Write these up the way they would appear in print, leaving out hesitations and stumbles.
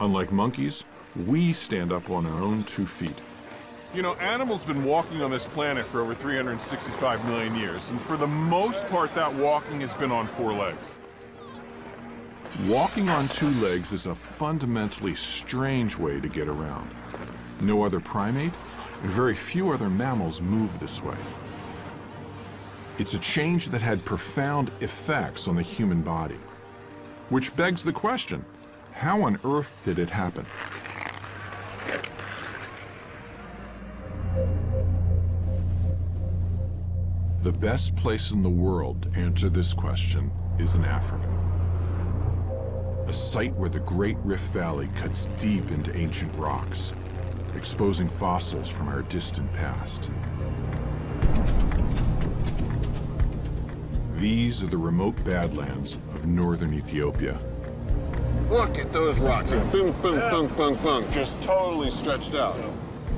Unlike monkeys, we stand up on our own 2 feet. You know, animals been walking on this planet for over 365 million years, and for the most part, that walking has been on 4 legs. Walking on 2 legs is a fundamentally strange way to get around. No other primate and very few other mammals move this way. It's a change that had profound effects on the human body. Which begs the question, how on earth did it happen? The best place in the world to answer this question is in Africa. A site where the Great Rift Valley cuts deep into ancient rocks, exposing fossils from our distant past. These are the remote badlands of northern Ethiopia. Look at those rocks. Boom, boom, boom, boom, boom. Just totally stretched out.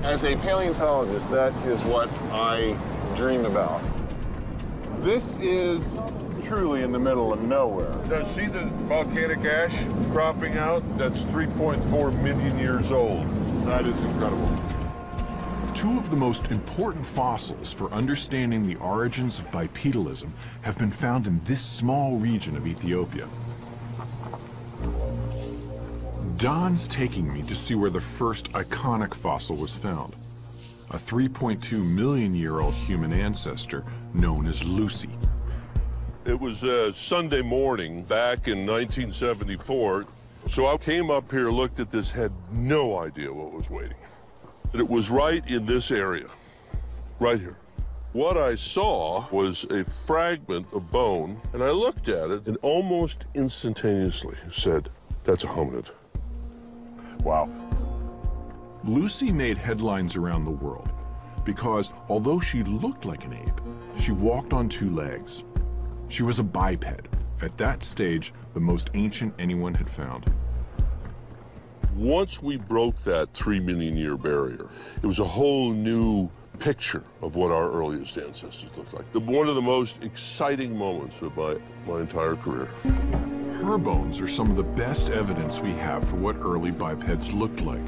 As a paleontologist, that is what I dream about. This is truly in the middle of nowhere. See the volcanic ash cropping out? That's 3.4 million years old. That is incredible. 2 of the most important fossils for understanding the origins of bipedalism have been found in this small region of Ethiopia. Don's taking me to see where the first iconic fossil was found, a 3.2 million year old human ancestor known as Lucy. It was a Sunday morning back in 1974. So I came up here, looked at this, had no idea what was waiting. It was right in this area, right here. What I saw was a fragment of bone, and I looked at it and almost instantaneously said, that's a hominid. Wow. Lucy made headlines around the world because although she looked like an ape, she walked on 2 legs. She was a biped, at that stage, the most ancient anyone had found. Once we broke that 3 million year barrier, it was a whole new picture of what our earliest ancestors looked like. One of the most exciting moments of my entire career. Her bones are some of the best evidence we have for what early bipeds looked like.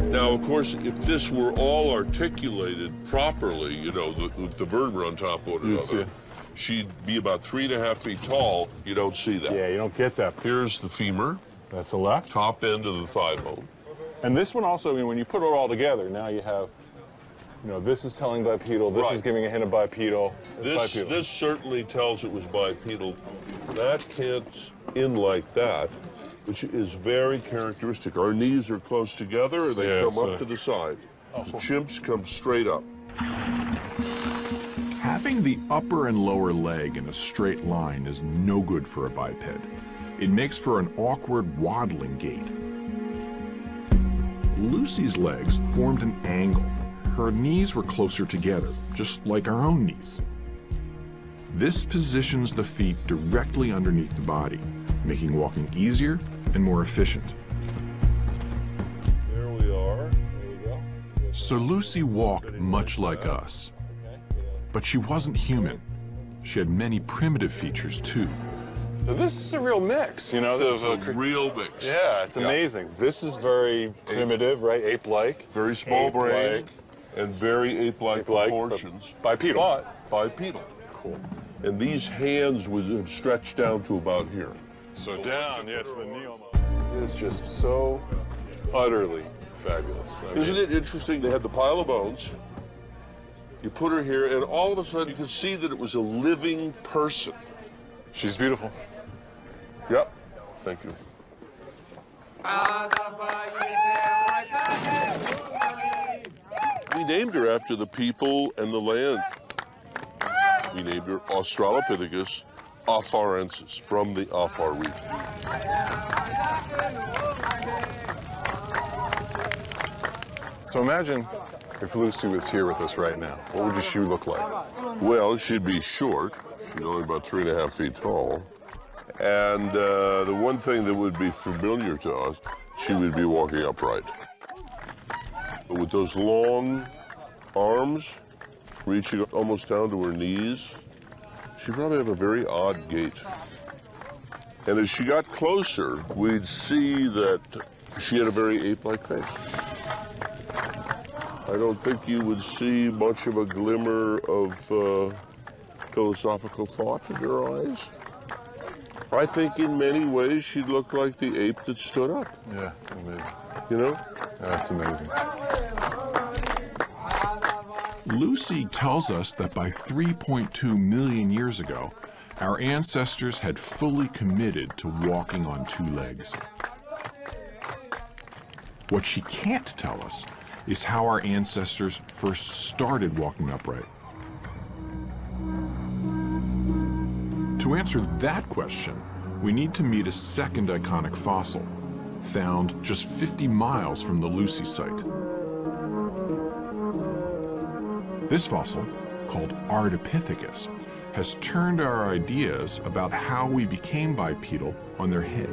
Now, of course, if this were all articulated properly, you know, with the vertebra on top of it, she'd be about 3.5 feet tall. You don't see that. Yeah, you don't get that. Here's the femur. That's the left. Top end of the thigh bone. And this one also, I mean, when you put it all together, now you have, you know, this is telling bipedal, this is giving a hint of bipedal. This certainly tells it was bipedal. That can't end like that, which is very characteristic. Our knees are close together, and they come up to the side. The chimps come straight up. Having the upper and lower leg in a straight line is no good for a biped. It makes for an awkward, waddling gait. Lucy's legs formed an angle. Her knees were closer together, just like our own knees. This positions the feet directly underneath the body, making walking easier and more efficient. There we are. There we go. So Lucy walked much like us. But she wasn't human. She had many primitive features, too. So this is a real mix, you know? It's a real mix. Yeah, it's amazing. This is very primitive, right? Ape-like. Very small brain and very ape-like proportions. Bipedal. But bipedal. Cool. And these hands would have stretched down to about here. So down, yeah, it's the knee almost. It's just so utterly fabulous. Isn't it interesting? They had the pile of bones. You put her here, and all of a sudden you could see that it was a living person. She's beautiful. Yep. Thank you. We named her after the people and the land. We named her Australopithecus afarensis, from the Afar region. So imagine if Lucy was here with us right now. What would she look like? Well, she'd be short. She's only about 3.5 feet tall. And the one thing that would be familiar to us, she would be walking upright. But with those long arms reaching almost down to her knees, she'd probably have a very odd gait. And as she got closer, we'd see that she had a very ape-like face. I don't think you would see much of a glimmer of philosophical thought in her eyes. I think in many ways she looked like the ape that stood up. Yeah, amazing. You know? That's amazing. Lucy tells us that by 3.2 million years ago, our ancestors had fully committed to walking on two legs. What she can't tell us is how our ancestors first started walking upright. To answer that question, we need to meet a second iconic fossil, found just 50 miles from the Lucy site. This fossil, called Ardipithecus, has turned our ideas about how we became bipedal on their head.